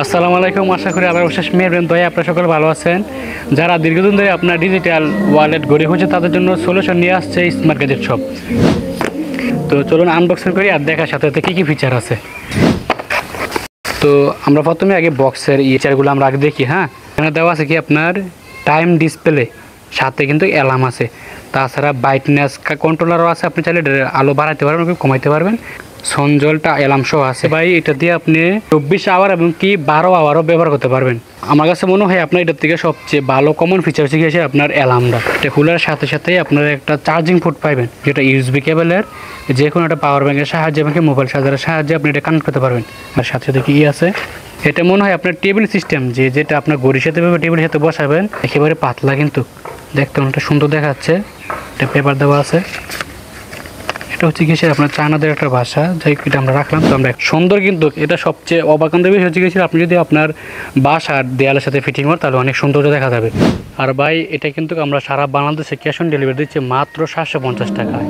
আসসালামু আলাইকুম, আশা করি আল্লাহর অশেষ মেহেরবানি দয়ায় আপনারা সকলে ভালো আছেন। যারা দীর্ঘদিন ধরে আপনার ডিজিটাল ওয়ালেট গড়ে হচ্ছে তাদের জন্য সলিউশন নিয়ে আসছে স্মার্ট গ্যাজেট শপ। তো চলুন আনবক্সিং করি আর দেখার সাথে সাথে কী কী ফিচার আছে। তো আমরা প্রথমে আগে বক্সের ফিচারগুলো আমরা আগে দেখি। হ্যাঁ, এখানে দেওয়া আছে কি আপনার টাইম ডিসপ্লে, সাথে কিন্তু অ্যালার্ম আছে, তাছাড়া ব্রাইটনেস কন্ট্রোলারও আছে, আপনি চাইলে আলো বাড়াতে পারবেন, কমাইতে পারবেন। সঞ্জলটা অ্যালার্ম সহ আছে ভাই। এটা দিয়ে আপনি 24 আওয়ার এবং কি 12 আওয়ারও ব্যবহার করতে পারবেন। আমার কাছে মনে হয় আপনার এটার থেকে সবচেয়ে ভালো কমন ফিচার শিখেছে আপনার অ্যালার্মটা। এটা খোলার সাথে সাথেই আপনার একটা চার্জিং পোর্ট পাবেন, যেটা ইউএসবি কেবলের যে কোনো একটা পাওয়ার ব্যাঙ্কের সাহায্যে এবং মোবাইল চার্জারের সাহায্যে আপনি এটা কানেক্ট করতে পারবেন। আর সাথে সাথে কি আছে, এটা মনে হয় আপনার টেবিল সিস্টেম, যেটা আপনার ঘড়ির সাথে টেবিলের সাথে বসাবেন। একেবারে পাতলা, কিন্তু দেখতে অনেকটা সুন্দর দেখাচ্ছে। এটা পেপার দেওয়া আছে। এটা হচ্ছে কি আপনার চায়নাদের একটা ভাষা, যাই এটা আমরা রাখলাম। তো আমরা সুন্দর, কিন্তু এটা সবচেয়ে অবাকান্ত বিষয় হচ্ছে গিয়েছিল আপনি যদি আপনার বাসার দেয়ালের সাথে ফিটিং করেন তাহলে অনেক সৌন্দর্য দেখা যাবে। আর ভাই এটা কিন্তু আমরা সারা বাংলাদেশে ক্যাশ অন ডেলিভারি দিচ্ছি মাত্র 750 টাকায়।